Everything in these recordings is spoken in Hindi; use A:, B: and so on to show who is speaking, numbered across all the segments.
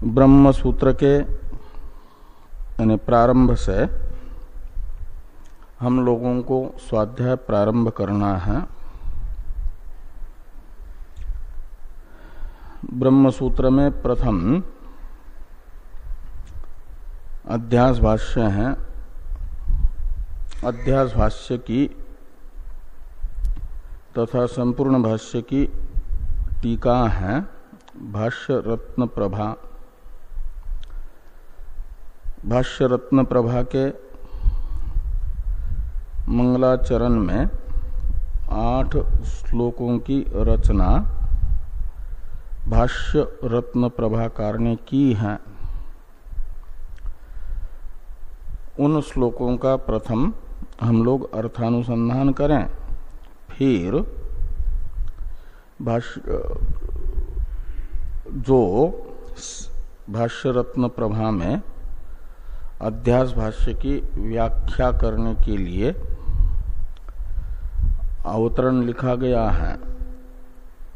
A: ब्रह्म सूत्र के यानी प्रारंभ से हम लोगों को स्वाध्याय प्रारंभ करना है। ब्रह्म सूत्र में प्रथम अध्यास भाष्य है। अध्यास भाष्य की तथा संपूर्ण भाष्य की टीका है भाष्य रत्न प्रभा। भाष्य रत्न प्रभा के मंगलाचरण में 8 श्लोकों की रचना भाष्य रत्न प्रभाकार ने की है। उन श्लोकों का प्रथम हम लोग अर्थानुसंधान करें, फिर जो भाष्य रत्न प्रभा में अध्यास भाष्य की व्याख्या करने के लिए अवतरण लिखा गया है,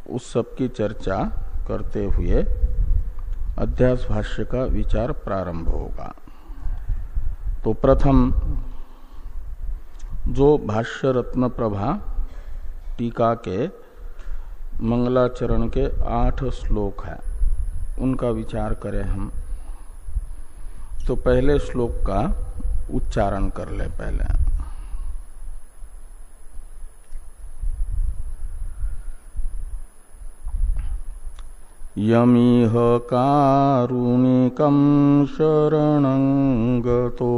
A: उस सब की चर्चा करते हुए अध्यास भाष्य का विचार प्रारंभ होगा। तो प्रथम जो भाष्य रत्न प्रभा टीका के मंगलाचरण के 8 श्लोक है, उनका विचार करें हम। तो पहले श्लोक का उच्चारण कर ले पहले। यमिह कारुणिकं शरणं गतो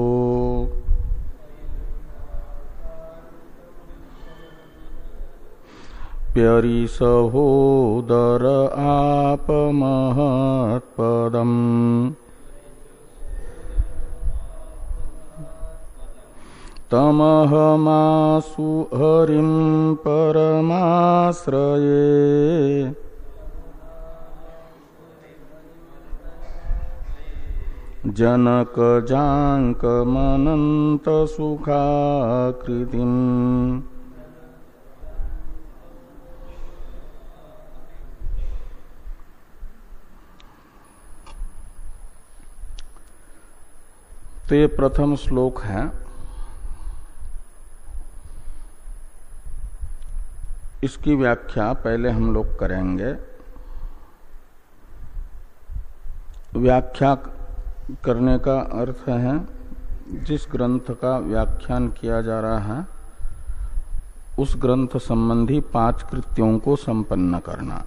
A: प्यरिसहोदर आपमहत्पदम् तमहमासु हरिं परमाश्रये जनकजाङ्कमनन्त सुखाकृतिम्। तो ये प्रथम श्लोक है। इसकी व्याख्या पहले हम लोग करेंगे। व्याख्या करने का अर्थ है जिस ग्रंथ का व्याख्यान किया जा रहा है उस ग्रंथ संबंधी 5 कृत्यों को संपन्न करना।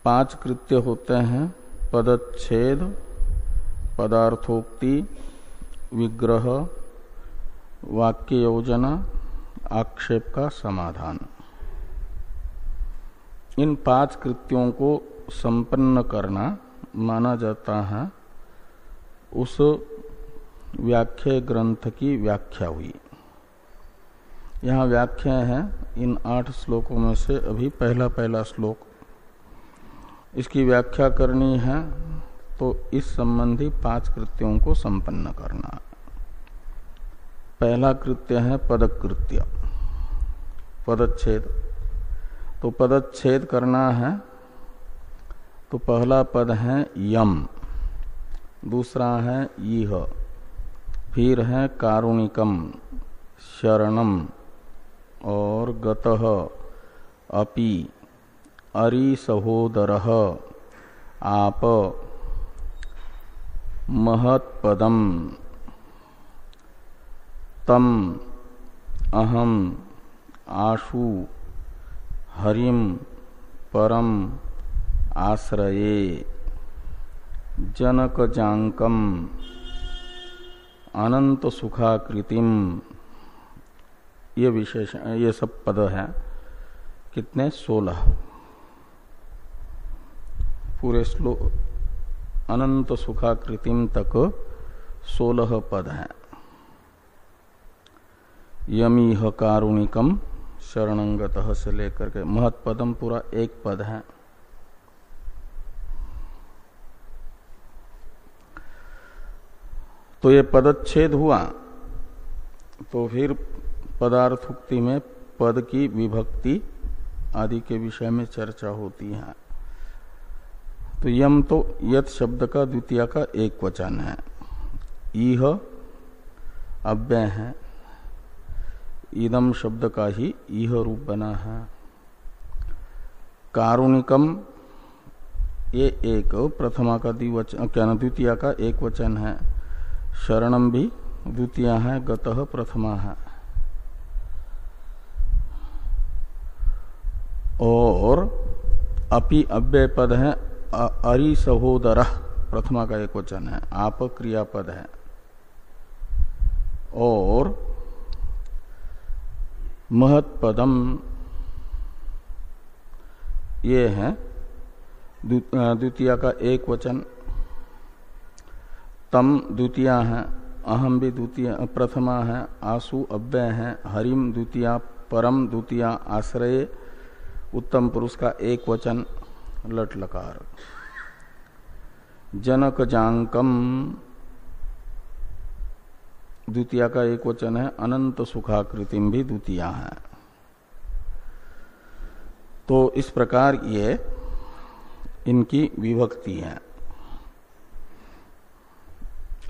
A: 5 कृत्य होते हैं पदच्छेद, पदार्थोक्ति, विग्रह, वाक्य योजना, आक्षेप का समाधान। इन 5 कृत्यों को संपन्न करना माना जाता है उस व्याख्या ग्रंथ की व्याख्या हुई। यहाँ व्याख्या है इन 8 श्लोकों में से अभी पहला श्लोक। इसकी व्याख्या करनी है तो इस संबंधी 5 कृत्यों को संपन्न करना। पहला कृत्य है पदकृत्य, पदच्छेद। तो पदच्छेद करना है तो पहला पद है यम, दूसरा है यह, फिर है कारुणिकम, शरणम और गतः, अपि, अरि सहोदरः, आप, महत्पदम, तम, अहम, आशु, हरिम, परम, आश्रये, जनकजांकम, अनंत सुखाकृतिम। ये विशेष, ये सब पद है। कितने? 16। पूरे श्लोक अनंत सुखाकृतिम तक 16 पद हैं। यमीह कारुणिकम शरणंगतः से लेकर के महत्पदम पूरा 1 पद है। तो ये पदच्छेद हुआ। तो फिर पदार्थोक्ति में पद की विभक्ति आदि के विषय में चर्चा होती है। तो यम तो यत शब्द का द्वितीय का एक वचन है, इह अव्यय है, इदम शब्द का ही इह रूप बना है। कारुणिकम ये एक प्रथमा का द्वितीय का एक वचन है, शरणम भी द्वितीय है, गतः प्रथमा है। और अपि अव्यय पद है, अरि सहोदर प्रथमा का एक वचन है, आप क्रियापद है। और महत्पदम ये है द्वितीय का एक वचन, तम द्वितीय है, अहम भी द्वितीय प्रथमा है, आसु अव्यय है, हरिम द्वितीय, परम द्वितीय, आश्रय उत्तम पुरुष का एक वचन लट लकार। जनक जांकम द्वितीय का एक वचन है, अनंत सुखाकृतिम भी द्वितीय है। तो इस प्रकार ये इनकी विभक्ति है।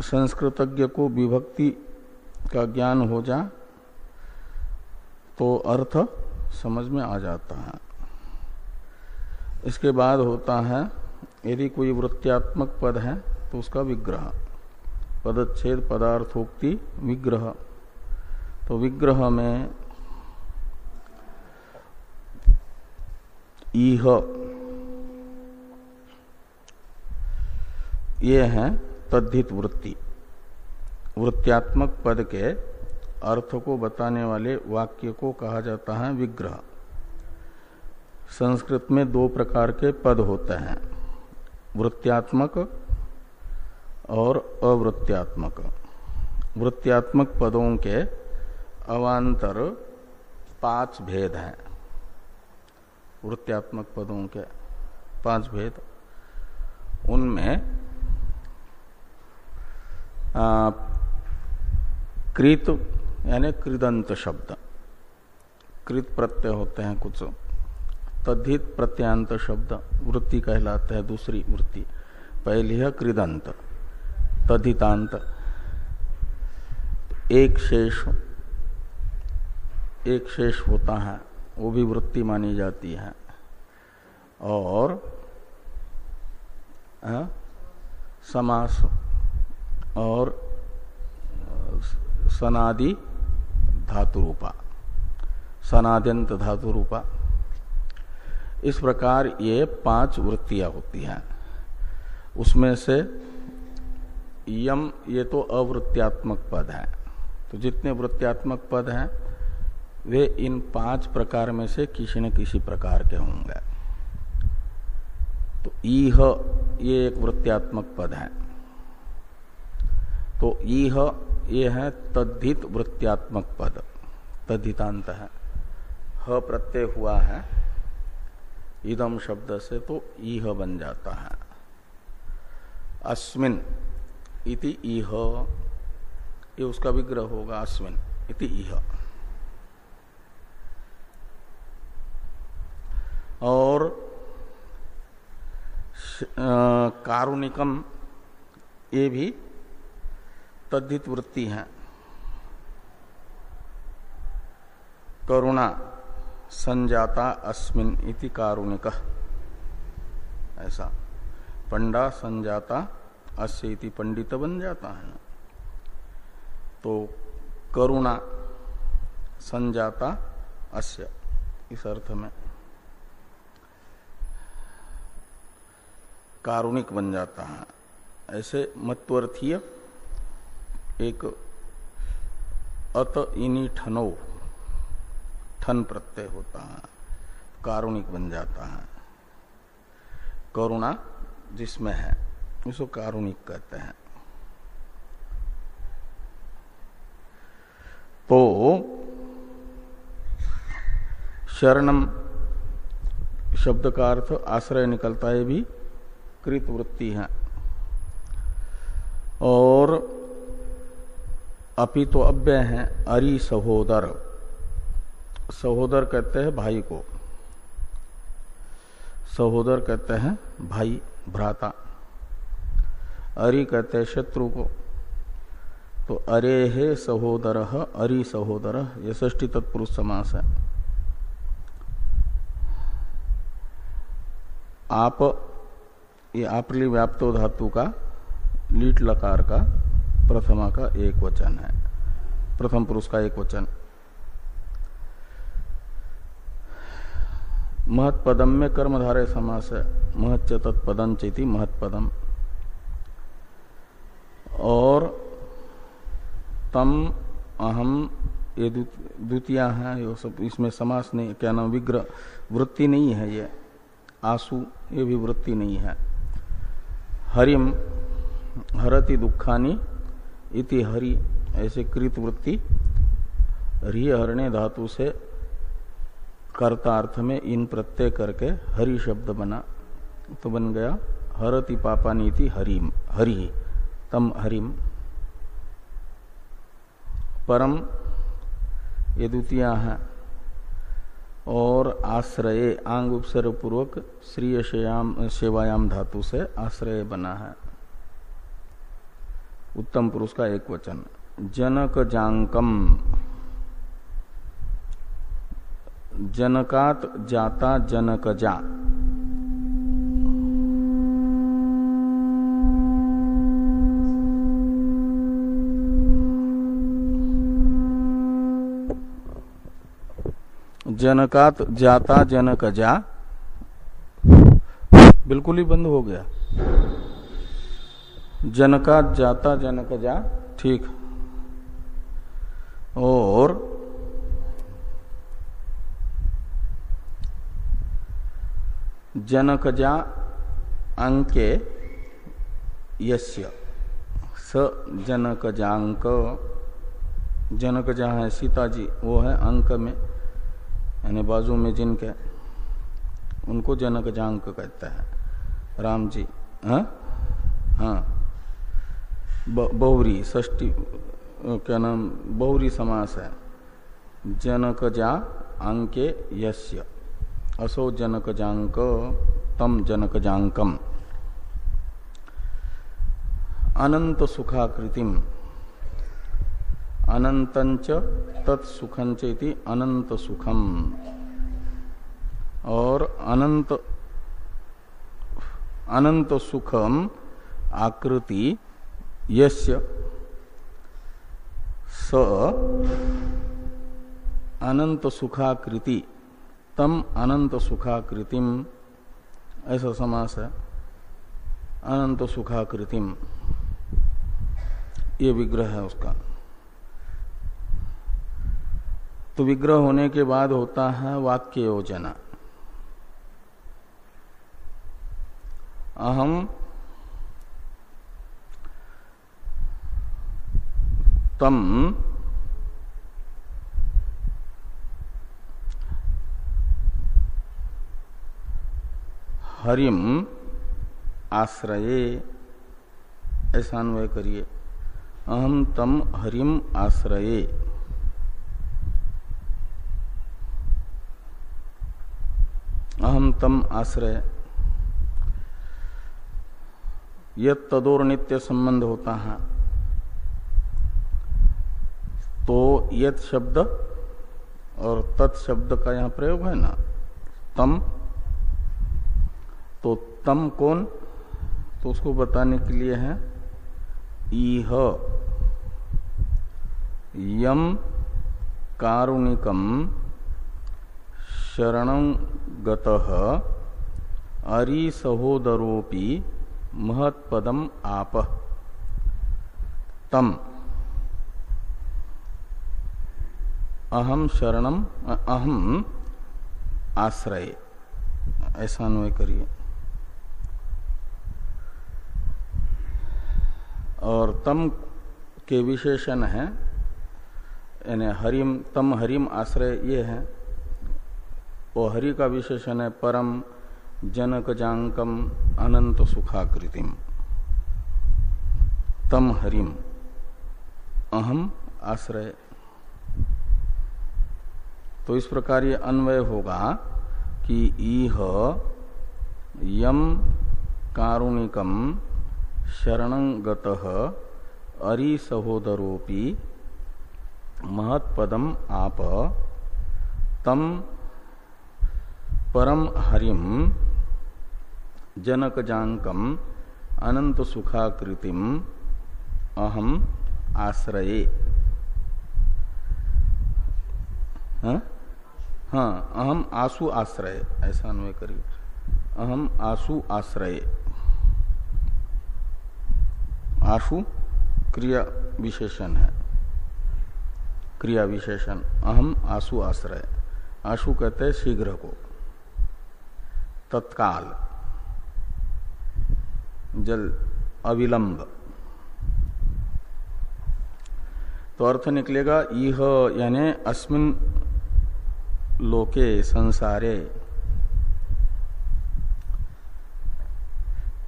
A: संस्कृतज्ञ को विभक्ति का ज्ञान हो जा तो अर्थ समझ में आ जाता है। इसके बाद होता है, यदि कोई वृत्त्यात्मक पद है तो उसका विग्रह, पदच्छेद पदार्थोक्ति विग्रह। तो विग्रह में इह ये है तद्धित वृत्ति। वृत्त्यात्मक पद के अर्थ को बताने वाले वाक्य को कहा जाता है विग्रह। संस्कृत में दो प्रकार के पद होते हैं, वृत्त्यात्मक और अवृत्त्यात्मक। वृत्त्यात्मक पदों के अवान्तर 5 भेद हैं। वृत्त्यात्मक पदों के 5 भेद, उनमें कृत यानी कृदंत शब्द, कृत प्रत्यय होते हैं कुछ, तद्धित प्रत्यांत शब्द वृत्ति कहलाते हैं। दूसरी वृत्ति, पहली है कृदंत, तद्धितांत। एक शेष होता है, वो भी वृत्ति मानी जाती है। और समास और सनादि धातु रूपा, सनाद्यंत धातु रूपा। इस प्रकार ये 5 वृत्तियां होती हैं। उसमें से यम ये तो अवृत्त्यात्मक पद है। तो जितने वृत्त्यात्मक पद हैं वे इन 5 प्रकार में से किसी न किसी प्रकार के होंगे। तो ईह ये एक वृत्त्यात्मक पद है। तो ईह ये है तद्धित वृत्त्यात्मक पद, तद्धितांत है। ह प्रत्यय हुआ है इदम शब्द से, तो ईह बन जाता है। अस्मिन इति ईह, ये उसका विग्रह होगा, अस्मिन इति ईह। और कारुणिकम ये भी तद्धित वृत्ति है। करुणा संजाता अस्मिन इति कारुणिक, ऐसा पंडा संजाता अस्य इति पंडित बन जाता है। तो करुणा संजाता अस्य, इस अर्थ में कारुणिक बन जाता है। ऐसे मत्वर्थीय एक अत इनी ठनो, ठन प्रत्यय होता है, कारुणिक बन जाता है। करुणा जिसमें है उसको कारुणिक कहते हैं। तो शरणम शब्द का अर्थ आश्रय निकलता है, भी कृत वृत्ति है। और अपि तो अव्यय है, अरि सहोदर, सहोदर कहते हैं भाई को, सहोदर कहते हैं भाई। भ्राता। अरि कहते हैं शत्रु को, तो अरे हे सहोदर, अरि सहोदर, ये षष्ठी तत्पुरुष समास है। आप, ये आपली व्याप्तो धातु का लीट लकार का प्रथमा का एक वचन है, प्रथम पुरुष का एक वचन। महत्पदम में कर्मधारय समास है, महच्च तत्पदं चेति महत्पदम। और तम अहम ये द्वितीया है, ये सब इसमें समास नहीं, क्या नाम, विग्रह वृत्ति नहीं है। ये आसु ये भी वृत्ति नहीं है। हरिम हरति दुखानि इति हरि, ऐसे कृत वृत्ति ह्री हरणे धातु से कर्तार्थ में इन प्रत्यय करके हरि शब्द बना, तो बन गया हरति पापानि इति हरिम, हरि तम हरिम। परम ये द्वितीया है। और आश्रय आंग उपसर्ग पूर्वक श्रीय सेवायाम धातु से आश्रय बना है, उत्तम पुरुष का एक वचन। जनक जांकम, जनकात जाता जनक जा, जनकात जाता जनक जा, बिल्कुल ही बंद हो गया। जनकात जाता जनक जा, ठीक। और जनक जा अंके यस्य, स जनक जांक, जनक जा है सीता जी, वो है अंक में, यानी बाजू में जिनके, उनको जनक जांक कहता है। राम जी, हाँ हाँ, बहुरी षष्ठी, क्या नाम, बहुरी समास है। जनक जा अंके यस्य, असो जनक जांक तम जनक जांकम। अनंत सुखाकृतिम, अनंतंच तत्सुखंच इति अनंत सुखम। और अनंत अनंत सुखम आकृति यस्य, स अनंत सुखाकृति तम अनंत सुखाकृतिम, ऐसा समास है। अनंत सुखाकृतिम ये विग्रह है उसका। तो विग्रह होने के बाद होता है वाक्य योजना। अहम तम हरिम आश्रये, ऐसा अन्वय करिए। अहम तम हरिम आश्रये, अहम तम आश्रय, यत तदोर नित्य संबंध होता है। तो यत शब्द और तत् शब्द का यहां प्रयोग है ना, तम, तो तम कौन, तो उसको बताने के लिए है इह यम कारुणिकम शरणं गतः अरि सहोदरोपि महत्पदम आप तम अहम शरणम अहम आश्रय, ऐसा अन्वय करिए। और तम के विशेषण है, यानी हरिम, तम हरिम आश्रय ये है। वो हरि का विशेषण है परम जनक जांकम अनंत सुखाकृतिम, तम हरिम अहम आश्रय। तो इस प्रकार ये अन्वय होगा कि इह यम कारुणिकम शरणं गतः अरि सहोदरोपि महत्पदम आप तम परम हरिम जनकजांकम अनंत सुखाकृतिम अहम आश्रये। हाँ, अहम आसु आश्रय, ऐसा अन्वय करिए। अहम आसु आश्रय। आशु क्रिया विशेषण है, क्रिया विशेषण। अहम आसु आश्रय। आशु कहते हैं शीघ्र को, तत्काल, जल, अविलंब। तो अर्थ निकलेगा इह यानी अस्मिन लोके संसारे,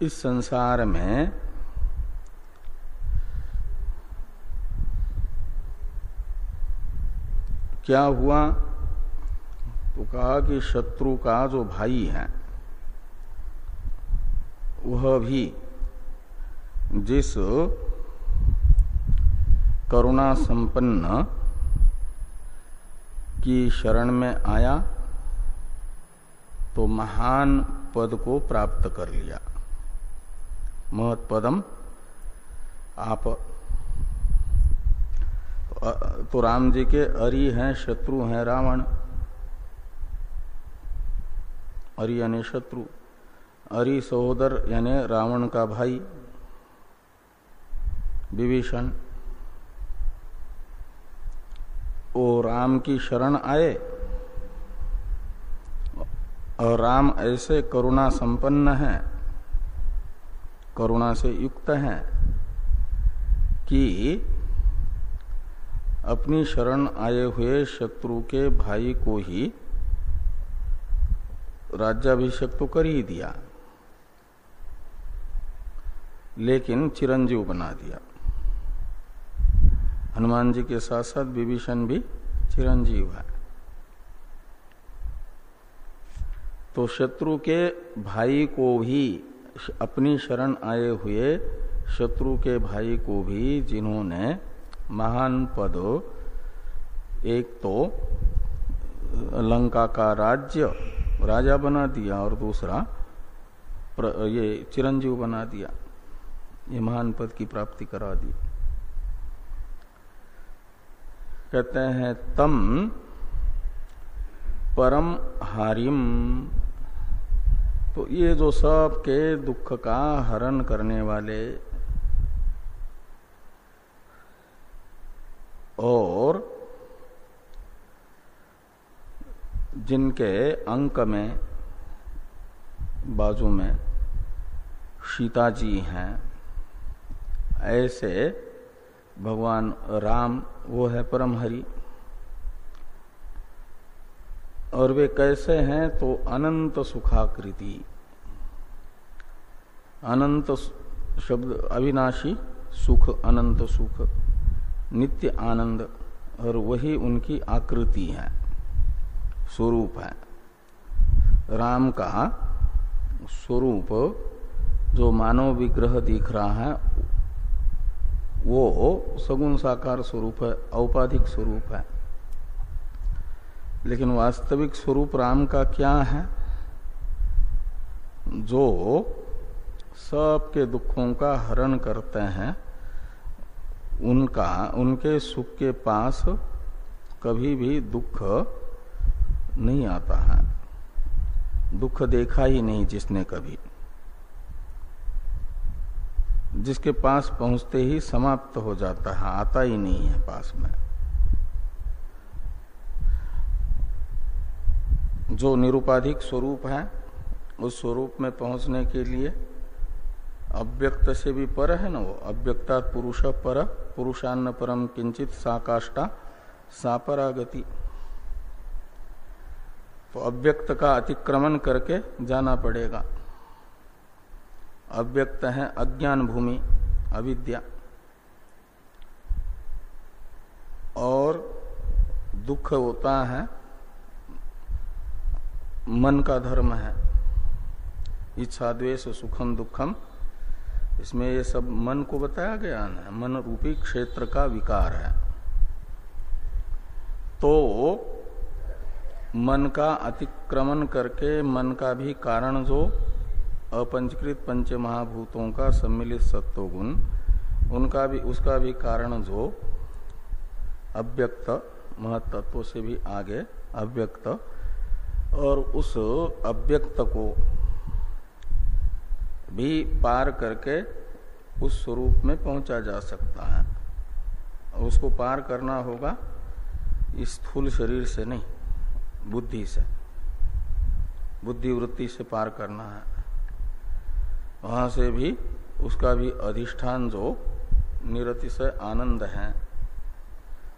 A: इस संसार में क्या हुआ? तो कहा कि शत्रु का जो भाई है वह भी जिस करुणा संपन्न की शरण में आया तो महान पद को प्राप्त कर लिया। महत्पदम आप। तो राम जी के अरि हैं, शत्रु हैं रावण। अरि यानी शत्रु, अरि सहोदर यानी रावण का भाई विभीषण। वो राम की शरण आए और राम ऐसे करुणा संपन्न हैं, करुणा से युक्त हैं कि अपनी शरण आए हुए शत्रु के भाई को ही राज्याभिषेक तो कर ही दिया, लेकिन चिरंजीव बना दिया। हनुमान जी के साथ साथ विभीषण भी चिरंजीव है। तो शत्रु के भाई को भी, अपनी शरण आए हुए शत्रु के भाई को भी जिन्होंने महान पद, एक तो लंका का राज्य राजा बना दिया और दूसरा ये चिरंजीव बना दिया, ये महान पद की प्राप्ति करा दी। कहते हैं तम परम हारिम। तो ये जो सब के दुख का हरण करने वाले और जिनके अंक में, बाजू में सीता जी हैं, ऐसे भगवान राम वो है परम हरि। और वे कैसे हैं? तो अनंत सुखाकृति। अनंत शब्द अविनाशी सुख, अनंत सुख, नित्य आनंद, और वही उनकी आकृति है, स्वरूप है। राम का स्वरूप जो मानव विग्रह दिख रहा है वो सगुण साकार स्वरूप है, औपाधिक स्वरूप है। लेकिन वास्तविक स्वरूप राम का क्या है? जो सबके दुखों का हरण करते हैं, उनके सुख के पास कभी भी दुख नहीं आता है। दुख देखा ही नहीं जिसने कभी, जिसके पास पहुंचते ही समाप्त हो जाता है, आता ही नहीं है पास में। जो निरुपाधिक स्वरूप है, उस स्वरूप में पहुंचने के लिए अव्यक्त से भी पर है ना, वो अव्यक्ता पुरुष पर, पुरुषान्न परम किंचित सा काष्ठा सा परागति। तो अव्यक्त का अतिक्रमण करके जाना पड़ेगा। अव्यक्त है अज्ञान भूमि, अविद्या, और दुख होता है मन का धर्म है, इच्छा द्वेष सुखम दुखम, इसमें ये सब मन को बताया गया ना, मन रूपी क्षेत्र का विकार है। तो मन का अतिक्रमण करके मन का भी कारण जो अपंचकृत पंच महाभूतों का सम्मिलित सत्वगुण, उनका भी उसका भी कारण जो अव्यक्त महत्त्व से भी आगे अव्यक्त, और उस अव्यक्त को भी पार करके उस स्वरूप में पहुंचा जा सकता है। उसको पार करना होगा इस स्थूल शरीर से नहीं, बुद्धि से, बुद्धि वृत्ति से पार करना है। वहां से भी उसका भी अधिष्ठान जो निरतिशय आनंद है,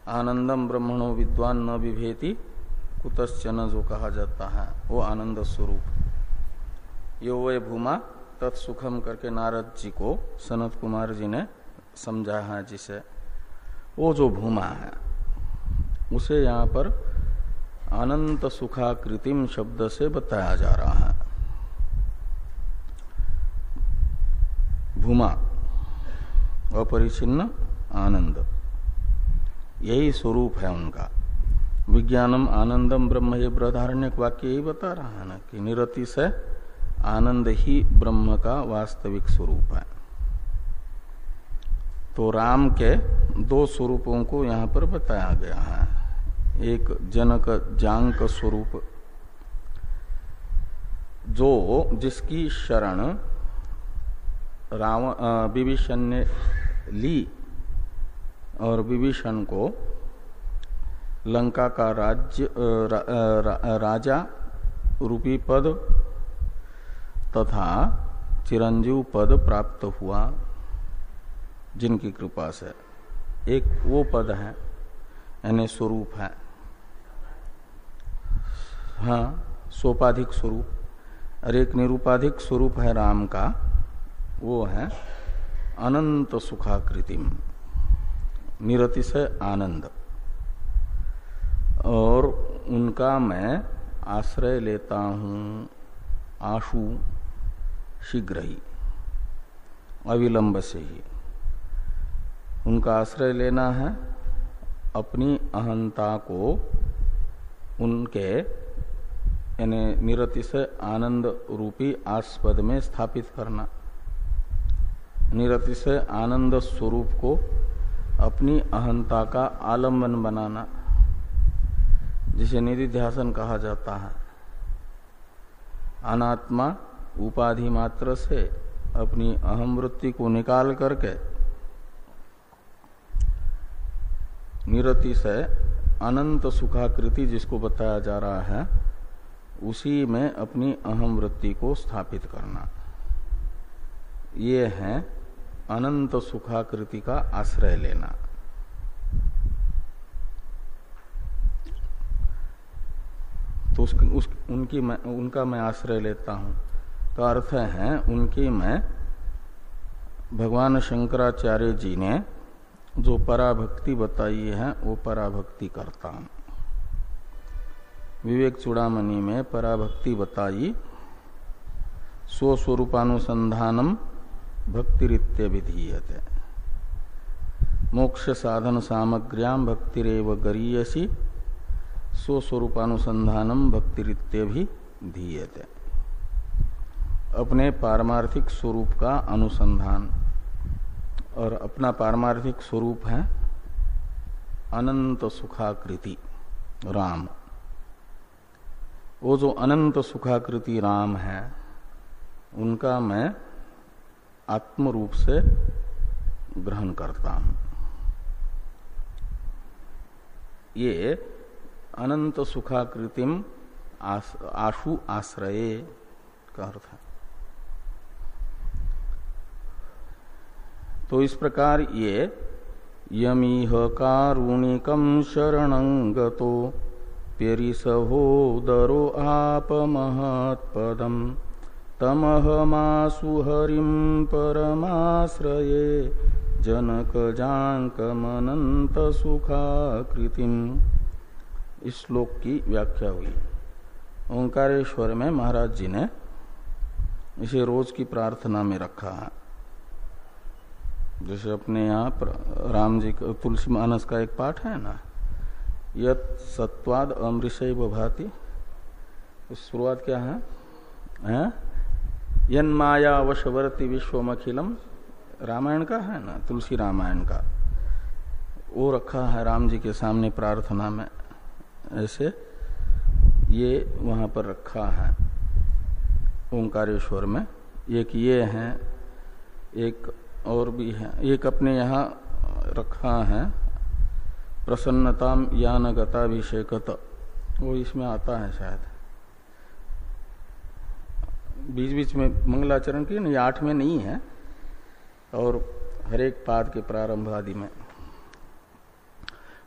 A: आनंदम ब्रह्मणो विद्वान न विभेति कुतश्चन जो कहा जाता है, वो आनंद स्वरूप। यो वे भूमा तत्सुखम करके नारद जी को सनत कुमार जी ने समझा है, जिसे वो जो भूमा है उसे यहाँ पर अनंत सुखाकृतिम शब्द से बताया जा रहा है। भूमा अपरिचिन्न आनंद, यही स्वरूप है उनका। विज्ञानम आनंदम ब्रह्म, ये बृहदारण्यक वाक्य यही बता रहा है ना कि निरतिशय आनंद ही ब्रह्म का वास्तविक स्वरूप है। तो राम के दो स्वरूपों को यहाँ पर बताया गया है। एक जनक जांक स्वरूप, जो जिसकी शरण विभीषण ने ली और विभीषण को लंका का राजा रूपी पद तथा चिरंजीव पद प्राप्त हुआ, जिनकी कृपा से। एक वो पद है, यानी स्वरूप है, हाँ सोपाधिक स्वरूप, और एक निरूपाधिक स्वरूप है राम का, वो है अनंत सुखाकृतिम, निरतिशय आनंद। और उनका मैं आश्रय लेता हूं आशु, शीघ्र ही, अविलंब से ही। उनका आश्रय लेना है, अपनी अहंता को उनके यानी निरतिशय आनंद रूपी आस्पद में स्थापित करना, निरतिशय आनंद स्वरूप को अपनी अहंता का आलंबन बनाना, जिसे निधिध्यासन कहा जाता है। अनात्मा उपाधि मात्र से अपनी अहम वृत्ति को निकाल करके निरतिशय अनंत सुखाकृति जिसको बताया जा रहा है, उसी में अपनी अहम वृत्ति को स्थापित करना, ये है अनंत सुखाकृति का आश्रय लेना। तो उनका मैं आश्रय लेता हूं, तो अर्थ है उनकी मैं, भगवान शंकराचार्य जी ने जो पराभक्ति बताई है वो पराभक्ति करता हूं। विवेक चूड़ामणि में पराभक्ति बताई, स्वस्वरूपानुसंधानम भक्तिरित्य विधीयते, मोक्ष साधन सामग्र्याम भक्तिरेव गरीयसी स्वस्वरूपानुसंधानम भक्तिरित्य भी धीयते। अपने पारमार्थिक स्वरूप का अनुसंधान, और अपना पारमार्थिक स्वरूप है अनंत सुखाकृति राम। वो जो अनंत सुखाकृति राम है, उनका मैं आत्म रूप से ग्रहण करता हूं। ये अनंत सुखाकृतिम आशु आश्रये का अर्थ है। तो इस प्रकार ये यमीह कारुणिकम शरणं गतो पेरिसहोदरो आपमहत्पदम तमहमासु हरिं परमाश्रये जनक जांकमनंत सुखाकृतिम। इस श्लोक की व्याख्या हुई। ओंकारेश्वर में महाराज जी ने इसे रोज की प्रार्थना में रखा है। जैसे अपने यहाँ राम जी का तुलसी मानस का एक पाठ है ना, यत सत्वाद अमृषैव भाति, शुरुआत क्या है? यन माया वशवर्ति विश्वमखिलम, रामायण का है ना, तुलसी रामायण का, वो रखा है राम जी के सामने प्रार्थना में। ऐसे ये वहां पर रखा है ओंकारेश्वर में। एक ये है, एक और भी है, एक अपने यहाँ रखा है प्रसन्नताम यान गताभिषेकत, वो इसमें आता है शायद, बीच बीच में मंगलाचरण की नहीं, 8 में नहीं है, और हर एक पाद के प्रारंभ आदि में।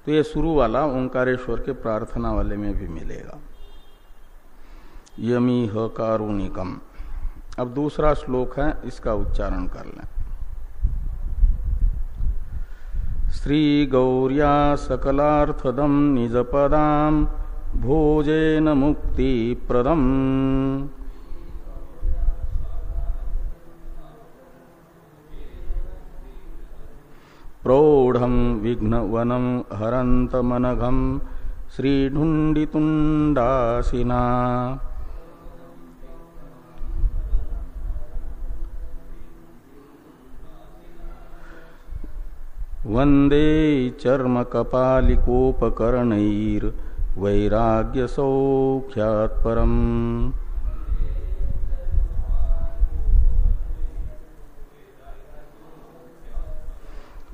A: तो ये शुरू वाला ओंकारेश्वर के प्रार्थना वाले में भी मिलेगा, यमी ह कारुणिकम। अब दूसरा श्लोक है, इसका उच्चारण कर लें। श्री गौर्या सकलार्थदम निजपदाम भोजेन मुक्ति प्रदम प्रौढ़म विघ्नवनम हरन्तमनघम श्रीढुण्डितुण्डासिना वंदे चर्मकपालिकोपकरणैर्वैराग्यसौख्यात्परम्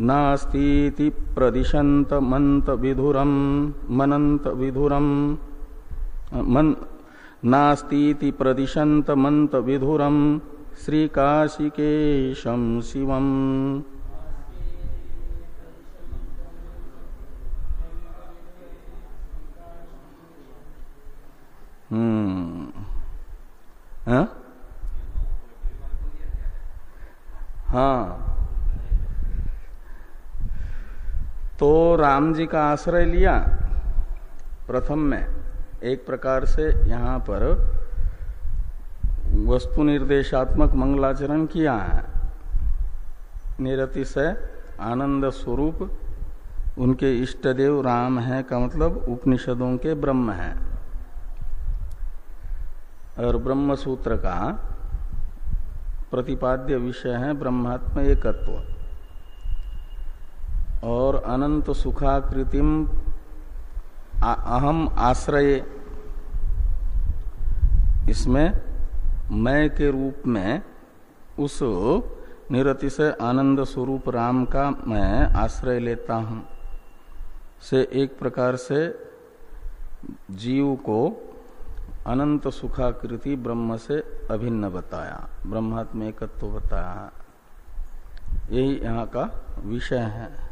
A: नास्तीति प्रदिशन्तमन्तविधुरं मनन्तविधुरम् नास्तीति प्रदिशन्तमन्तविधुरं श्रीकाशिकेशं शिवम्। हाँ, तो राम जी का आश्रय लिया प्रथम में, एक प्रकार से यहाँ पर वस्तु निर्देशात्मक मंगलाचरण किया है। निरतिशय आनंद स्वरूप उनके इष्टदेव राम है का मतलब उपनिषदों के ब्रह्म है, और ब्रह्म सूत्र का प्रतिपाद्य विषय है ब्रह्मात्म एकत्व, और अनंत सुखाकृतिम अहम आश्रय, इसमें मैं के रूप में उस निरतिशय आनंद स्वरूप राम का मैं आश्रय लेता हूं, से एक प्रकार से जीव को अनंत सुखाकृति ब्रह्म से अभिन्न बताया, ब्रह्मात्म एकत्व बताया। यही यहाँ का विषय है।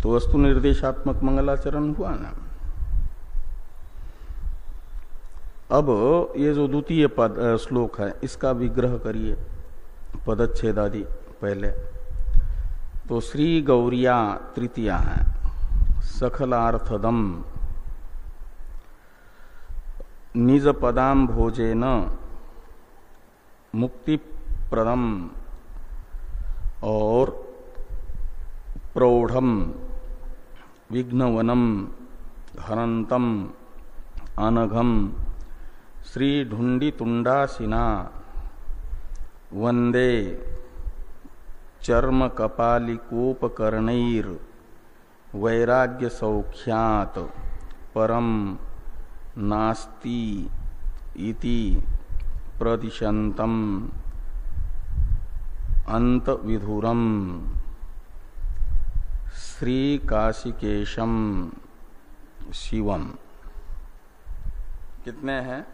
A: तो वस्तु निर्देशात्मक मंगलाचरण हुआ ना। अब ये जो द्वितीय पद श्लोक है, इसका विग्रह करिए पदच्छेद आदि पहले। तो श्री गौरिया तृतीया है, सखलार्थदम निज पदाम भोजेन मुक्ति प्रदम और प्रौढ़म विघ्नवनम हरंतम अनघम श्रीढुण्डितुण्डासिना वंदे चर्म कपालिकोपकरणैर वैराग्य सौख्यात परम नास्ति इति प्रदिशंतम अंत विधुरम श्री काशिकेशम शिवम। कितने हैं?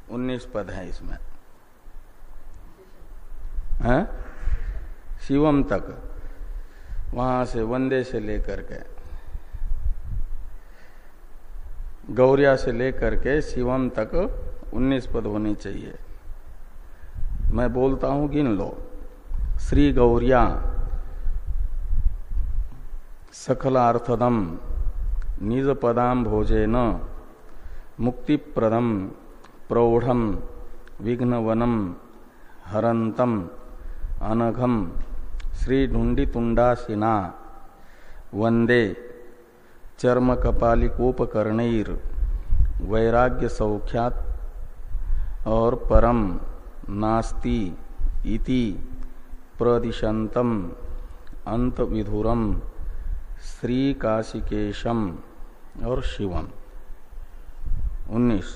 A: 19 पद हैं इसमें, है? शिवम तक, वहां से वंदे से लेकर के गौरिया से लेकर के शिवम तक 19 पद होने चाहिए। मैं बोलता हूं, गिन लो। श्री गौरिया सकलार्थदम निज पदाम भोजेन मुक्तिप्रदम प्रौढ़म विघ्नवनम हरंतम अनघम श्री ढुंडितुंडासिना वंदे चर्म कपालिकोपकर्णैर वैराग्य सौख्यात और परम नास्ति इति प्रदिशंतम अंत विधुरम श्री काशिकेशम और शिवम। 19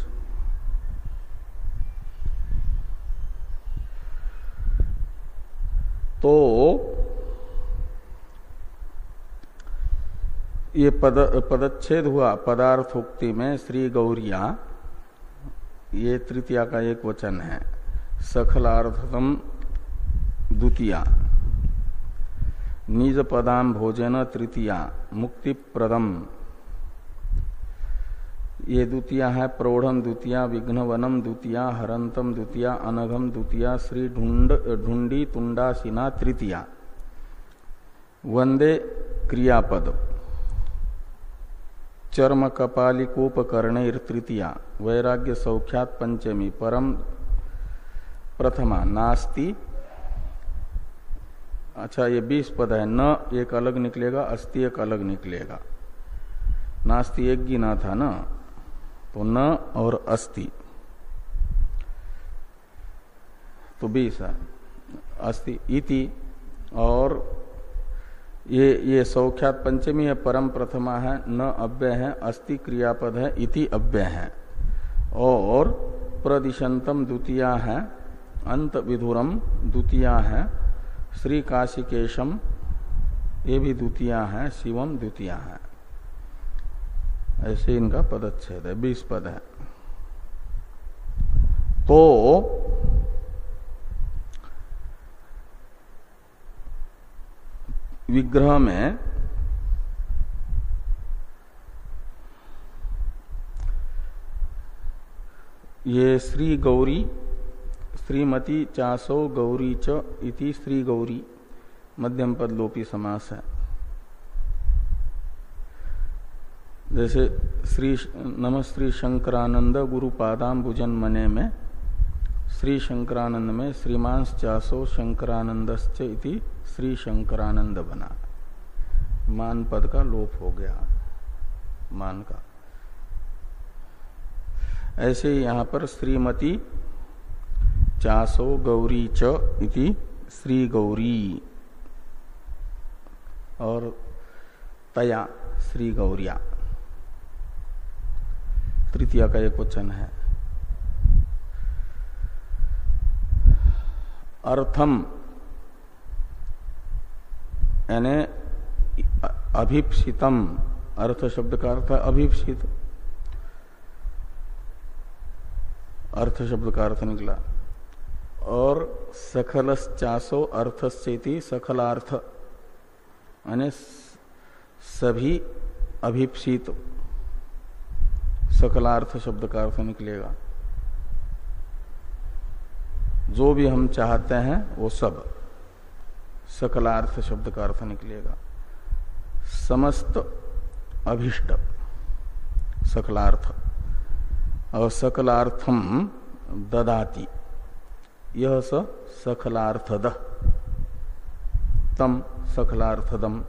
A: तो ये पदच्छेद हुआ पदार्थोक्ति में श्री गौरिया, ये तृतीया का एक वचन है। सखलार्थम द्वितीया, निज पदाम भोजन तृतीया, मुक्ति प्रदम ये द्वितीया है। प्रौढ़म द्वितीया, विघ्नवनम द्वितीया, हरंतम द्वितीया, अनघम द्वितीया, श्री ढुंडी तुंडासिना तृतीया। वंदे क्रियापद, चर्म कपालिकोपकर्णैर तृतीया, वैराग्य सौख्यात पंचमी, परम प्रथमा, नास्ति। अच्छा ये 20 पद है। न एक अलग निकलेगा, अस्ति एक अलग निकलेगा। नास्ति एक गिना था ना, तो न और अस्ति तो 20 है। अस्ति इति और ये सौख्यात पंचमी है, परम प्रथमा है, न अव्यय है, अस्ति क्रियापद है, इति अव्यय है। और प्रदिशंतम द्वितीया है, अंत विधुरम द्वितीया है, श्री काशिकेशम ये भी द्वितीया है, शिवम द्वितीया है। ऐसे इनका पदच्छेद है। 20 पद है। तो विग्रह में ये श्री गौरी, श्रीमती चासो गौरी च इति श्री गौरी मध्यम पद लोपी समास है। जैसे श्री नमः श्री शंकरानंद गुरुपादाम्बुजन मने में श्री शंकरानंद में श्रीमांस चासो शंकरानंदश्च इति श्री शंकरानंद बना। मान पद का लोप हो गया, मान का। ऐसे ही यहां पर श्रीमती चासो गौरी च इति श्री गौरी और तया श्री गौरिया तृतीया का एक वचन है। अर्थम यानी अभिप्सितम, अर्थ शब्द का अर्थ है अभिप्सित, अर्थ शब्द का अर्थ निकला। और सकलश्चासो अर्थस्येति सकलार्थ यानी सभी अभिप्सित, सकलार्थ शब्द का अर्थ निकलेगा। जो भी हम चाहते हैं वो सब सकलार्थ शब्द का अर्थ निकलेगा। समस्त अभिष्ट सकलार्थ, और सकलार्थम ददाति, यह स सकलार्थद तम सकलार्थदम,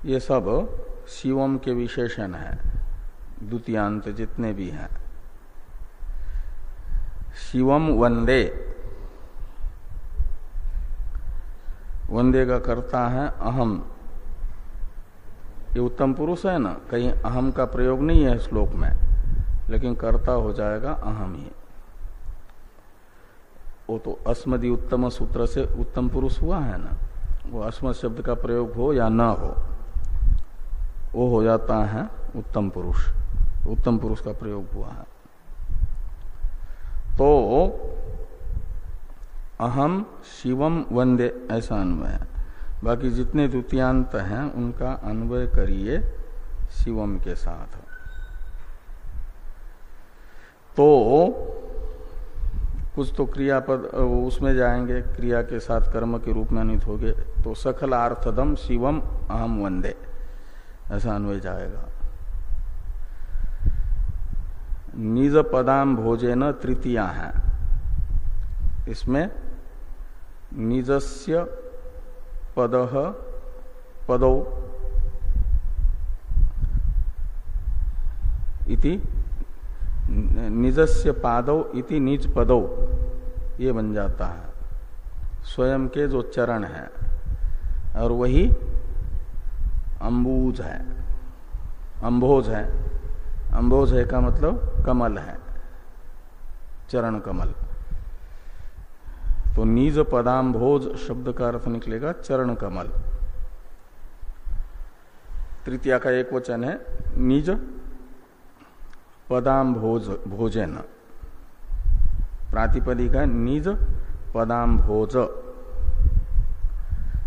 A: ये सब शिवम के विशेषण है। द्वितीयांत जितने भी हैं। शिवम वंदे, वंदे का कर्ता है अहम। ये उत्तम पुरुष है ना, कहीं अहम का प्रयोग नहीं है श्लोक में, लेकिन कर्ता हो जाएगा अहम ही। वो तो अस्मदि उत्तम सूत्र से उत्तम पुरुष हुआ है ना, वो अस्मद शब्द का प्रयोग हो या न हो, वो हो जाता है उत्तम पुरुष। उत्तम पुरुष का प्रयोग हुआ है। तो अहम शिवम वंदे ऐसा अन्वय है। बाकी जितने द्वितीयांत हैं उनका अन्वय करिए शिवम के साथ। तो कुछ तो क्रियापद उसमें जाएंगे, क्रिया के साथ कर्म के रूप में अनित हो गए, तो सकलार्थदम शिवम अहम वंदे, ऐसा अन्वय जाएगा। निज पदाम भोजेन तृतीया है, इसमें निजस्य पदः पदौ इति निजस्य पादौ इति निज पदौ, ये बन जाता है स्वयं के जो चरण है, और वही अम्बुज है, अम्भोज है। अम्भोज है का मतलब कमल है, चरण कमल। तो निज पदाम्भोज शब्द का अर्थ निकलेगा चरण कमल। तृतीया का एक वचन है निज पदाम्भोज भोजन, प्रातिपदिक है निज पदाम्भोज।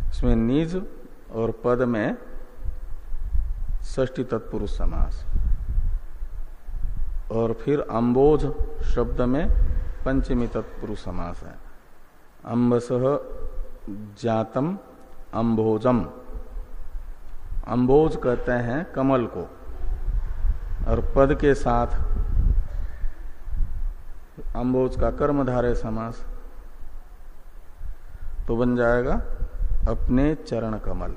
A: इसमें निज और पद में षष्ठी तत्पुरुष समास, और फिर अम्बोज शब्द में पंचमी तत्पुरुष समास है। अम्बसह जातम अम्भोजम, अम्भोज कहते हैं कमल को, और पद के साथ अम्भोज का कर्मधारय समास, तो बन जाएगा अपने चरण कमल,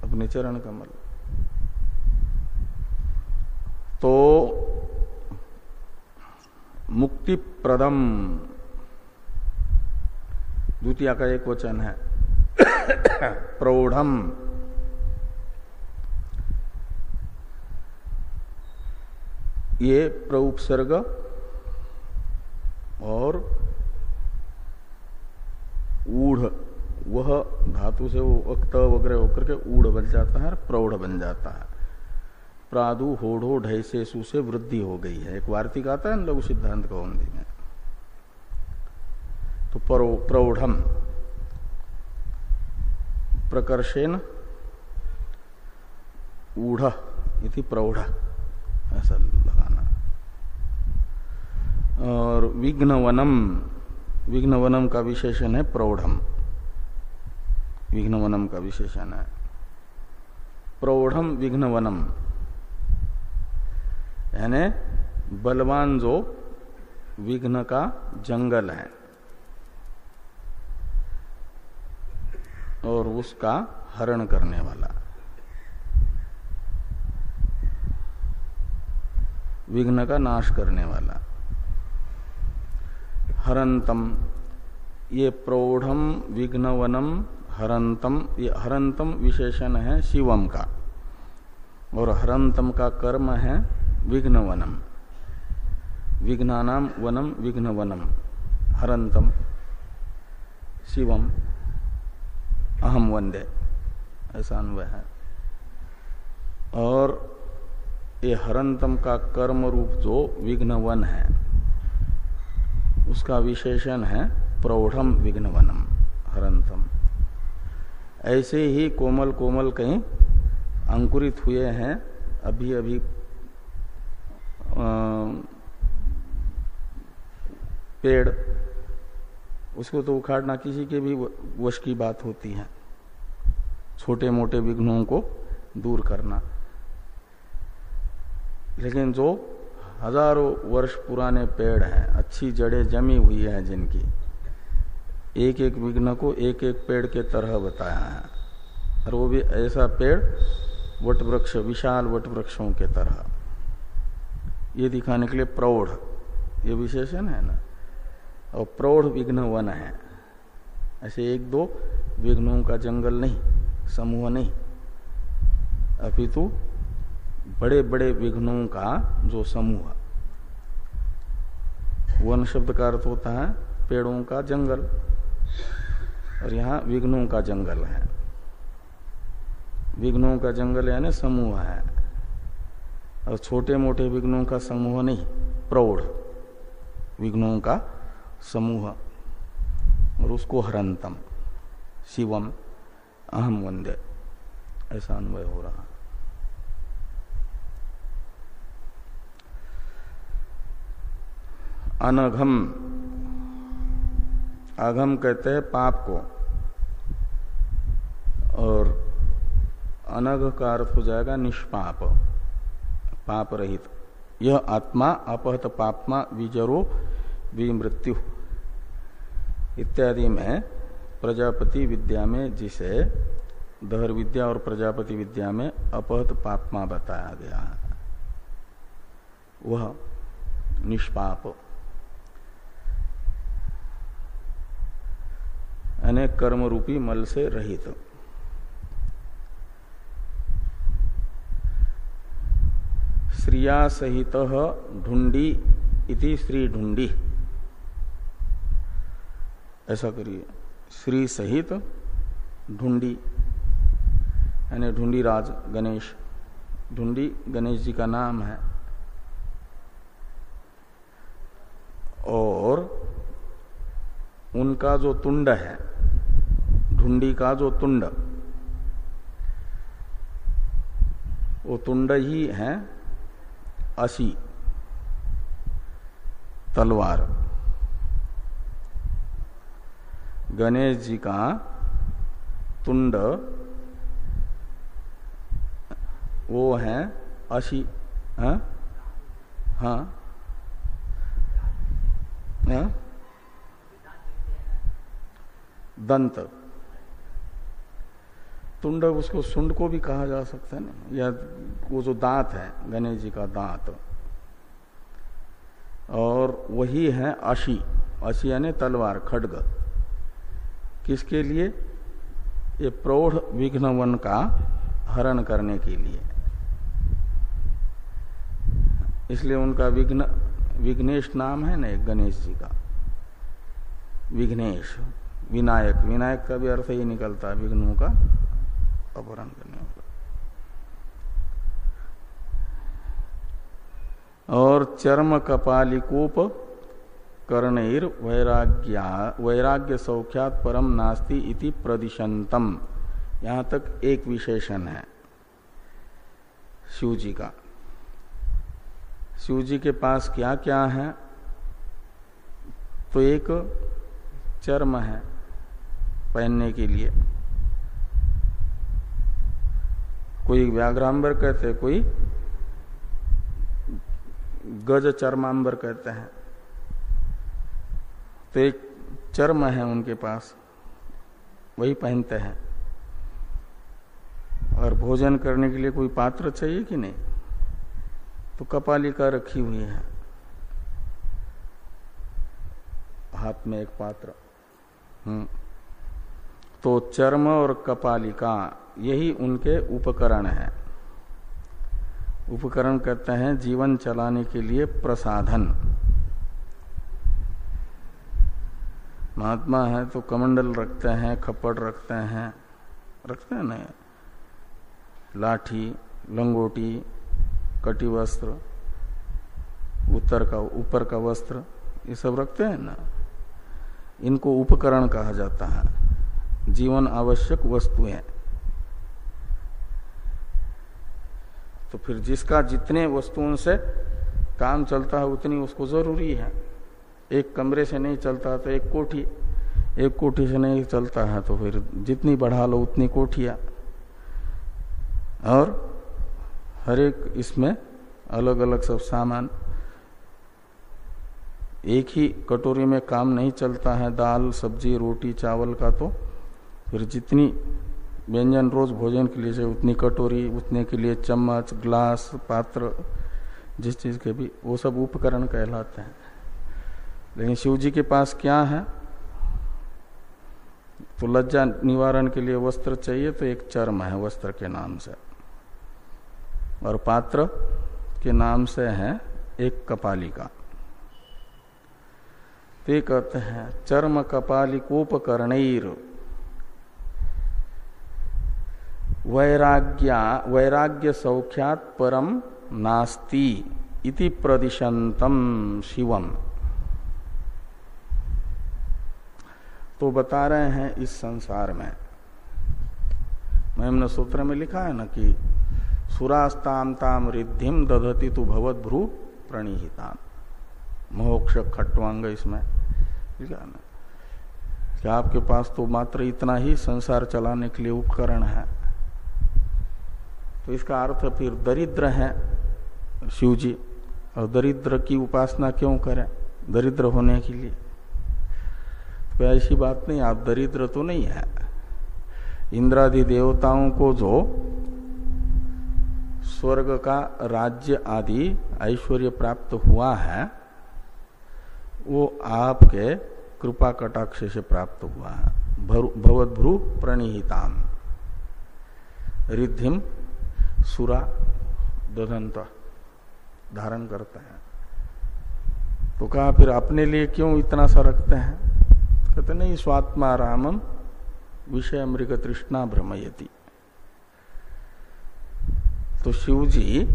A: अपने चरण कमल। तो मुक्ति प्रदम द्वितीय का एक वचन है प्रौढ़म, ये प्रउपसर्ग और ऊढ़, वह धातु से वो अक्त वगैरह होकर के ऊढ़ बन जाता है, प्रौढ़ बन जाता है। प्रादु होढ़ो ढैसे सु से वृद्धि हो गई है, एक वार्तिक आता है लघु सिद्धांत कौमुदी में। तो प्रौढ़म प्रकर्षेण ऊढ़ इति प्रौढ़, ऐसा लगाना। और विघ्नवनम, विघ्नवनम का विशेषण है प्रौढ़म, विघ्नवनम का विशेषण है प्रौढ़म विघ्नवनम, यानी बलवान जो विघ्न का जंगल है और उसका हरण करने वाला, विघ्न का नाश करने वाला। हरंतम, ये प्रौढ़म विघ्नवनम हरंतम, ये हरंतम विशेषण है शिवम का, और हरंतम का कर्म है विघ्नवनम, विघ्नानाम वनम विघ्नवनम, हरंतम शिवम अहम वंदे, ऐसा अन्वय है। और ये हरंतम का कर्म रूप जो विघ्नवन है उसका विशेषण है प्रौढ़म विघ्नवनम हरंतम। ऐसे ही कोमल कोमल कहीं अंकुरित हुए हैं अभी अभी पेड़, उसको तो उखाड़ना किसी के भी वश की बात होती है, छोटे मोटे विघ्नों को दूर करना। लेकिन जो हजारों वर्ष पुराने पेड़ हैं, अच्छी जड़ें जमी हुई है जिनकी, एक एक विघ्न को एक एक पेड़ के तरह बताया है, और वो भी ऐसा पेड़ वटवृक्ष, विशाल वटवृक्षों के तरह, ये दिखाने के लिए प्रौढ़, ये विशेषण है ना। और प्रौढ़ विघ्न वन है, ऐसे एक दो विघ्नों का जंगल नहीं, समूह नहीं, अपितु बड़े बड़े विघ्नों का जो समूह। वन शब्द का अर्थ होता है पेड़ों का जंगल, और यहाँ विघ्नों का जंगल है। विघ्नों का जंगल यानी समूह है, और छोटे मोटे विघ्नों का समूह नहीं, प्रौढ़ विघ्नों का समूह, और उसको हरंतम शिवम अहम वंदे, ऐसा अन्वय हो रहा। अनघम, अघम कहते हैं पाप को, और अनघ का अर्थ हो जाएगा निष्पाप, पाप रहित। यह आत्मा अपहत पापमा विजरो विमृत्यु इत्यादि में प्रजापति विद्या में जिसे दहर विद्या और प्रजापति विद्या में अपहत पापमा बताया गया है, वह निष्पाप अनेक कर्म रूपी मल से रहित। श्रिया सहित ढूंढी इति श्री ढूंढी, ऐसा करिए, श्री सहित ढूंढी यानी ढूंढी राज गणेश, ढूंढी गणेश जी का नाम है। और उनका जो तुंड है, ढूंढी का जो तुंड, वो तुंड ही है असी, तलवार। गणेश जी का तुंड वो है असी, हाँ हाँ दंत, तुंड उसको सुंड को भी कहा जा सकता है ना, या वो जो दांत है गणेश जी का दांत, और वही है अशी, अशी यानी तलवार, खड्ग। किसके लिए? ये प्रौढ़ विघ्नवन का हरण करने के लिए। इसलिए उनका विघ्नेश नाम है ना एक गणेश जी का, विघ्नेश, विनायक, विनायक का भी अर्थ ही निकलता है विघ्नों का अपहरण करने वाला। और चर्म कपालिकोप कर्णैर वैराग्य सौख्यात परम नास्ति इति प्रदिशंतम, यहां तक एक विशेषण है शिव जी का। शिव जी के पास क्या क्या है? तो एक चर्म है पहनने के लिए, कोई व्याघ्रांबर कहते हैं, कोई गज चर्मांबर कहते हैं। तो एक चर्म है उनके पास, वही पहनते हैं। और भोजन करने के लिए कोई पात्र चाहिए कि नहीं? तो कपालिका रखी हुई है, हाथ में एक पात्र। तो चर्म और कपालिका यही उनके उपकरण है। उपकरण कहते हैं जीवन चलाने के लिए प्रसाधन। महात्मा है तो कमंडल रखते हैं, खप्पड़ रखते हैं, ना, लाठी, लंगोटी, कटी वस्त्र, ऊपर का वस्त्र, ये सब रखते हैं ना। इनको उपकरण कहा जाता है, जीवन आवश्यक वस्तुएं। तो फिर जिसका जितने वस्तुओं से काम चलता है उतनी उसको जरूरी है। एक कमरे से नहीं चलता तो एक कोठी से नहीं चलता है तो फिर जितनी बढ़ा लो उतनी कोठियां। और हर एक इसमें अलग अलग सब सामान। एक ही कटोरी में काम नहीं चलता है, दाल, सब्जी, रोटी, चावल का, तो फिर जितनी व्यंजन रोज भोजन के लिए चाहिए उतनी कटोरी, उतने के लिए चम्मच, ग्लास, पात्र, जिस चीज के भी, वो सब उपकरण कहलाते हैं। लेकिन शिव जी के पास क्या है? तो लज्जा निवारण के लिए वस्त्र चाहिए, तो एक चर्म है वस्त्र के नाम से, और पात्र के नाम से है एक कपालिका। ते कहते हैं चर्म कपालिकोपकरणैर वैराग्य सौख्यात परम नास्ति इति प्रदिशंतम शिवम। तो बता रहे हैं इस संसार में, हमने सूत्र में लिखा है ना कि सुरास्ताम ताम रिद्धिम दधति तु भवद्भ्रू प्रणीहिताम। मोक्ष खट्वांग इसमें लिखा ना कि आपके पास तो मात्र इतना ही संसार चलाने के लिए उपकरण है। तो इसका अर्थ फिर दरिद्र है शिव जी, और दरिद्र की उपासना क्यों करें? दरिद्र होने के लिए? तो ऐसी बात नहीं, आप दरिद्र तो नहीं है। इंद्रादि देवताओं को जो स्वर्ग का राज्य आदि ऐश्वर्य प्राप्त हुआ है वो आपके कृपा कटाक्ष से प्राप्त हुआ है। भवद्भ्रू प्रणिहिताम रिद्धिम सुरा दधंत धारण करते हैं। तो कहा फिर अपने लिए क्यों इतना सा रखते हैं? कहते नहीं, स्वात्मा रामम विषय मृग तृष्णा भ्रमयति। तो शिव जी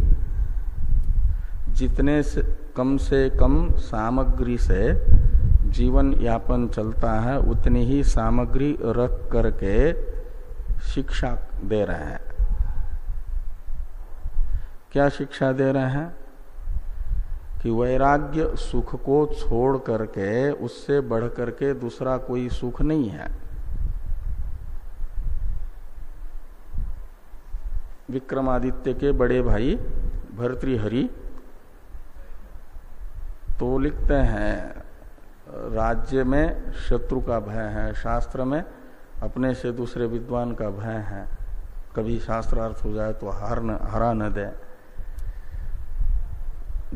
A: जितने से कम सामग्री से जीवन यापन चलता है उतनी ही सामग्री रख करके शिक्षा दे रहे हैं। क्या शिक्षा दे रहे हैं? कि वैराग्य सुख को छोड़ करके उससे बढ़ करके दूसरा कोई सुख नहीं है। विक्रमादित्य के बड़े भाई भर्तृहरि तो लिखते हैं राज्य में शत्रु का भय है, शास्त्र में अपने से दूसरे विद्वान का भय है, कभी शास्त्रार्थ हो जाए तो हरा न दे।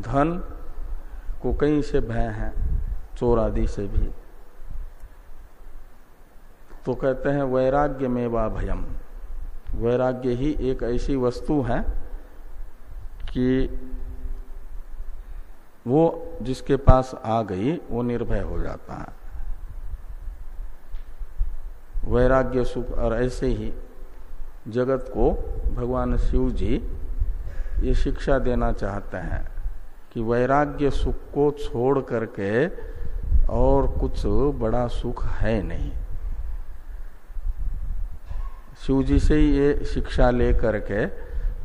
A: धन को कहीं से भय है, चोर आदि से भी। तो कहते हैं वैराग्य में वा भयम, वैराग्य ही एक ऐसी वस्तु है कि वो जिसके पास आ गई वो निर्भय हो जाता है। वैराग्य सुख। और ऐसे ही जगत को भगवान शिव जी ये शिक्षा देना चाहते हैं कि वैराग्य सुख को छोड़ करके और कुछ बड़ा सुख है नहीं। शिव जी से ही ये शिक्षा लेकर के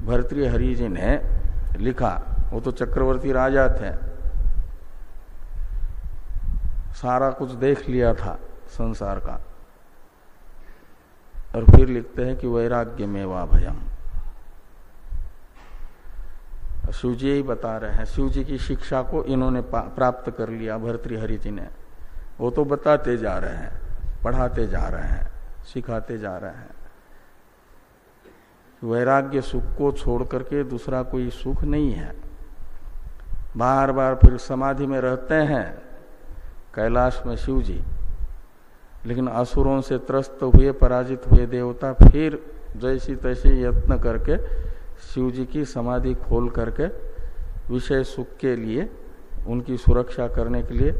A: भर्तृहरि जी ने लिखा। वो तो चक्रवर्ती राजा थे, सारा कुछ देख लिया था संसार का, और फिर लिखते हैं कि वैराग्य में वा भयम। शिव जी ही बता रहे हैं, शिव जी की शिक्षा को इन्होंने प्राप्त कर लिया भर्तृहरि जी ने। वो तो बताते जा रहे हैं, पढ़ाते जा रहे हैं, सिखाते जा रहे हैं। वैराग्य सुख को छोड़ करके दूसरा कोई सुख नहीं है। बार बार फिर समाधि में रहते हैं कैलाश में शिव जी, लेकिन असुरों से त्रस्त हुए, पराजित हुए देवता फिर जैसी तैसी यत्न करके शिव जी की समाधि खोल करके विषय सुख के लिए, उनकी सुरक्षा करने के लिए,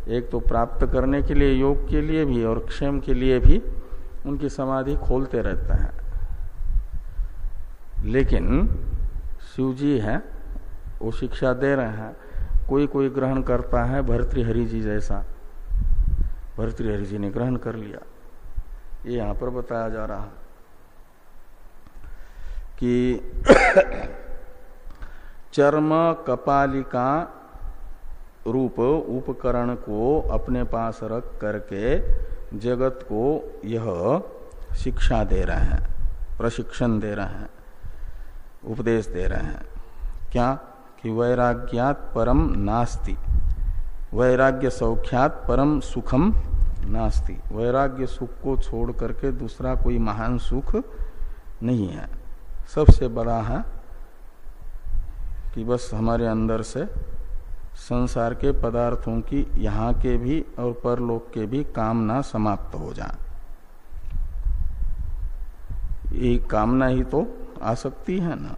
A: एक तो प्राप्त करने के लिए, योग के लिए भी और क्षेम के लिए भी उनकी समाधि खोलते रहते हैं। लेकिन शिव जी हैं, वो शिक्षा दे रहे हैं। कोई कोई ग्रहण करता है भर्तृहरि जी जैसा, भर्तृहरि जी ने ग्रहण कर लिया। ये यहां पर बताया जा रहा है कि चर्म कपालिका रूप उपकरण को अपने पास रख करके जगत को यह शिक्षा दे रहे हैं, प्रशिक्षण दे रहे हैं, उपदेश दे रहे हैं। क्या? कि वैराग्यात परम नास्ति, वैराग्य सौख्यात परम सुखम नास्ति। वैराग्य सुख को छोड़ करके दूसरा कोई महान सुख नहीं है। सबसे बड़ा है कि बस हमारे अंदर से संसार के पदार्थों की, यहाँ के भी और परलोक के भी कामना समाप्त हो जाए। ये कामना ही तो आसक्ति है ना।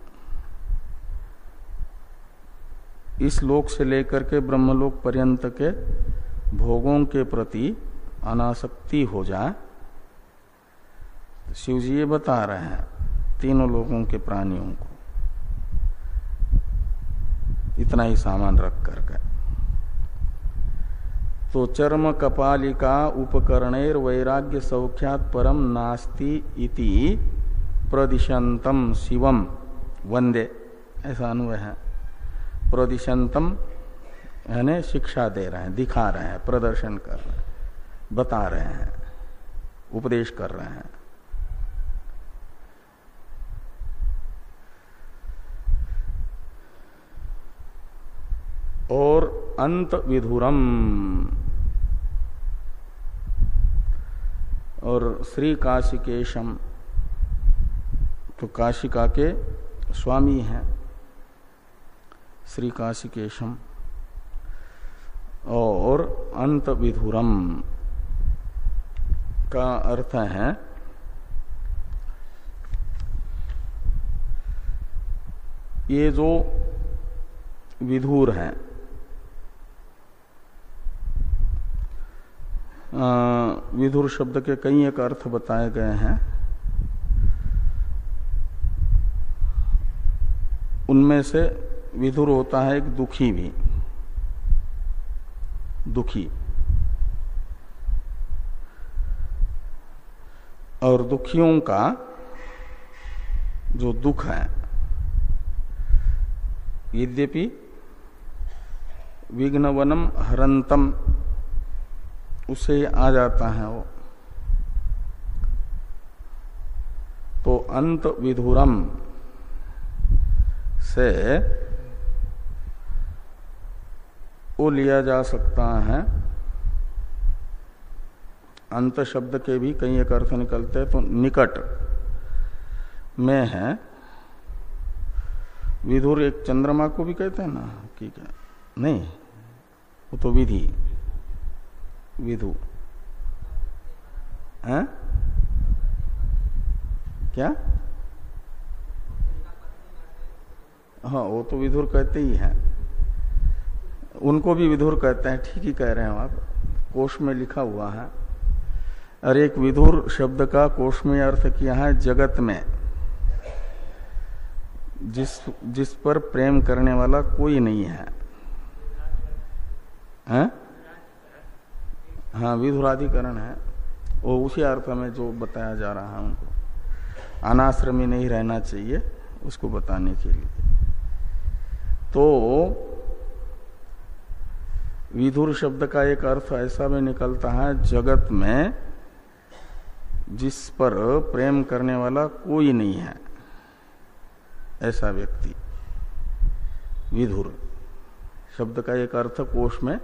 A: इस लोक से लेकर के ब्रह्मलोक पर्यंत के भोगों के प्रति अनासक्ति हो जाए। शिव जी ये बता रहे हैं तीनों लोगों के प्राणियों को इतना ही सामान रख करके। तो चर्म कपालिका उपकरणेर वैराग्य सौख्यात परम नास्ति इति प्रदिशंतम शिवम वंदे, ऐसा अन्वय है। प्रदिशंतम यानी शिक्षा दे रहे हैं, दिखा रहे हैं, प्रदर्शन कर रहे हैं, बता रहे हैं, उपदेश कर रहे हैं। और अंत विधुरम, और श्री काशिकेशम, तो काशिका के स्वामी हैं श्री काशिकेशम। और अंत विधुरम का अर्थ है ये जो विधुर हैं, विधुर शब्द के कई एक अर्थ बताए गए हैं। उनमें से विधुर होता है एक दुखी भी, दुखी। और दुखियों का जो दुख है, यद्यपि विघ्नवनम हरंतम उससे आ जाता है वो, तो अंत विधुरम से वो लिया जा सकता है। अंत शब्द के भी कई एक अर्थ निकलते हैं, तो निकट में है। विधुर एक चंद्रमा को भी कहते हैं ना, ठीक है, नहीं वो तो विधि, विधु है क्या? हाँ, वो तो विधुर कहते ही हैं, उनको भी विधुर कहते हैं, ठीक ही कह रहे हैं आप, कोश में लिखा हुआ है। और एक विधुर शब्द का कोश में अर्थ किया है जगत में जिस पर प्रेम करने वाला कोई नहीं है, हैं? हाँ, विधुराधिकरण है वो, उसी अर्थ में जो बताया जा रहा है उनको, अनाश्रमी नहीं रहना चाहिए उसको बताने के लिए। तो विधुर शब्द का एक अर्थ ऐसा भी निकलता है जगत में जिस पर प्रेम करने वाला कोई नहीं है, ऐसा व्यक्ति। विधुर शब्द का एक अर्थ कोश में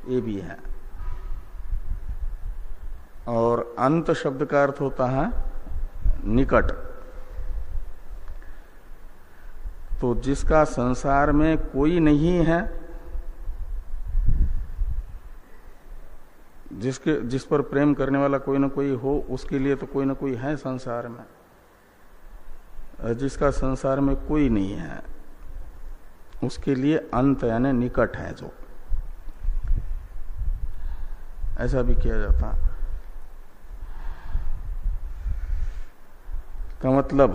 A: ये भी है। और अंत शब्द का अर्थ होता है निकट, तो जिसका संसार में कोई नहीं है, जिस पर प्रेम करने वाला कोई ना कोई हो, उसके लिए तो कोई ना कोई है संसार में। जिसका संसार में कोई नहीं है उसके लिए अंत यानी निकट है जो, ऐसा भी किया जाता। का मतलब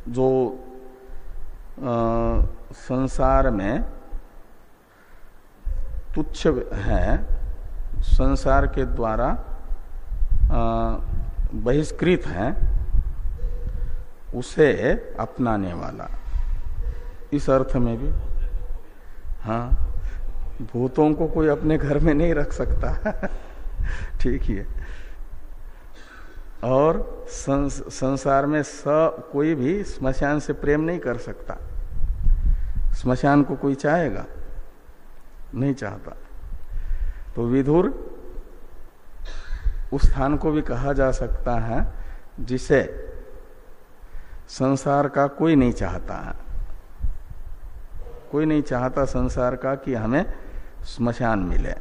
A: जो संसार में तुच्छ है, संसार के द्वारा बहिष्कृत है, उसे अपनाने वाला, इस अर्थ में भी। हाँ, भूतों को कोई अपने घर में नहीं रख सकता ठीक है। और संसार में कोई भी स्मशान से प्रेम नहीं कर सकता। स्मशान को कोई चाहेगा? नहीं चाहता। तो विधुर उस स्थान को भी कहा जा सकता है जिसे संसार का कोई नहीं चाहता है। कोई नहीं चाहता संसार का कि हमें स्मशान मिले,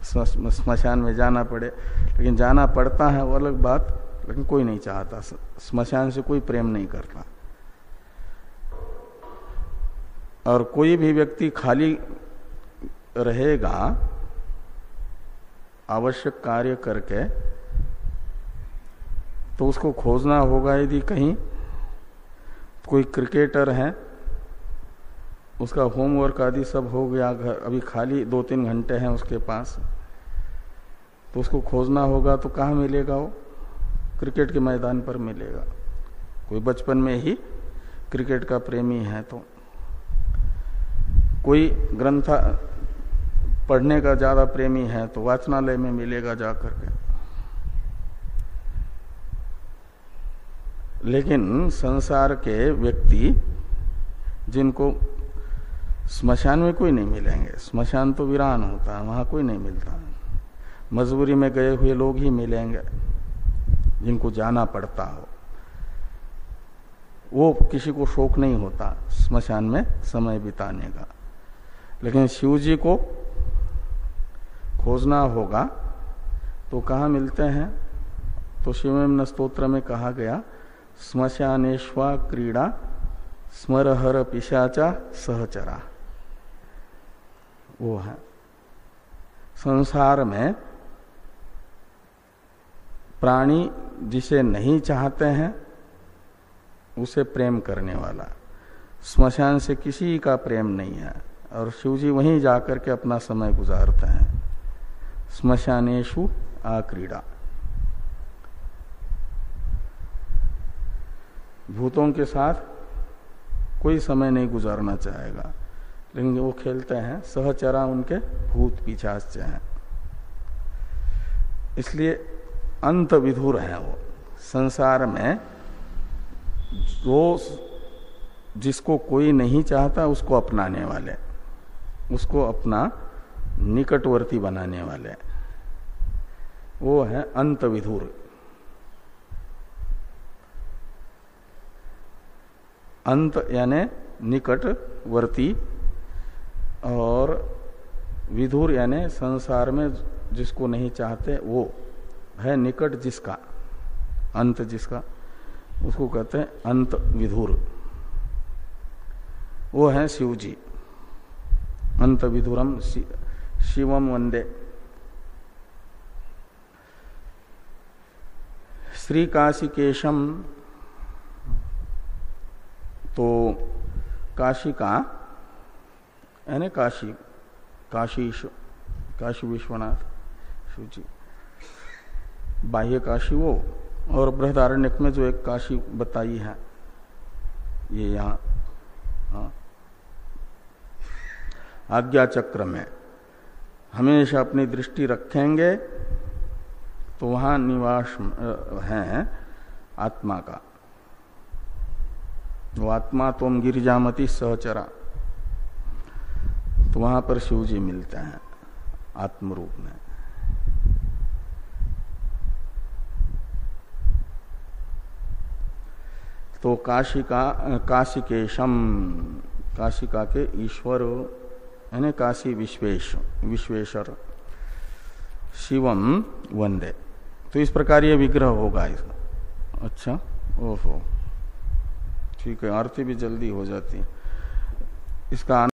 A: स्मशान में जाना पड़े, लेकिन जाना पड़ता है वो अलग बात, लेकिन कोई नहीं चाहता। स्मशान से कोई प्रेम नहीं करता। और कोई भी व्यक्ति खाली रहेगा आवश्यक कार्य करके, तो उसको खोजना होगा। यदि कहीं कोई क्रिकेटर है, उसका होमवर्क आदि सब हो गया, घर अभी खाली 2-3 घंटे हैं उसके पास, तो उसको खोजना होगा तो कहाँ मिलेगा? वो क्रिकेट के मैदान पर मिलेगा। कोई बचपन में ही क्रिकेट का प्रेमी है कोई ग्रंथ पढ़ने का ज्यादा प्रेमी है तो वाचनालय में मिलेगा जाकर के, लेकिन संसार के व्यक्ति जिनको स्मशान में कोई नहीं मिलेंगे, स्मशान तो वीरान होता है, वहां कोई नहीं मिलता, मजबूरी में गए हुए लोग ही मिलेंगे जिनको जाना पड़ता हो, वो किसी को शौक नहीं होता स्मशान में समय बिताने का। लेकिन शिव जी को खोजना होगा तो कहाँ मिलते हैं? तो शिवम स्तोत्र में कहा गया, स्मशानेश्वा क्रीड़ा स्मरहर पिशाचा सहचरा। वो है संसार में प्राणी जिसे नहीं चाहते हैं उसे प्रेम करने वाला। स्मशान से किसी का प्रेम नहीं है और शिवजी वहीं जाकर के अपना समय गुजारते हैं। स्मशानेषु आक्रीड़ा। भूतों के साथ कोई समय नहीं गुजारना चाहेगा, लेकिन वो खेलते हैं, सहचरा उनके भूत पिशाच हैं। इसलिए अंत विधुर है वो। संसार में जो जिसको कोई नहीं चाहता उसको अपनाने वाले, उसको अपना निकटवर्ती बनाने वाले, वो है अंत विधुर। अंत यानी निकटवर्ती और विधुर यानी संसार में जिसको नहीं चाहते वो है निकट जिसका, अंत जिसका, उसको कहते हैं अंत विधुर। वो है शिव जी। अंत विधुरम शिवम वंदे। श्री काशिकेशम, तो काशी का यानी काशी, काशीश, काशी विश्वनाथ शिव जी। बाह्य काशी वो, और बृहदारण्यक में जो एक काशी बताई है ये यहाँ, हाँ, आज्ञा चक्र में हमेशा अपनी दृष्टि रखेंगे तो वहां निवास है आत्मा का। वो आत्मा तुम गिरिजामती सहचरा, तो वहां पर शिव जी मिलते हैं आत्म रूप में। तो काशी का काशिकेशम, काशिका के ईश्वर यानी काशी विश्वेश्वर शिवम वंदे। तो इस प्रकार ये विग्रह होगा इसका। अच्छा, ओहो, ठीक है, आरती भी जल्दी हो जाती है इसका।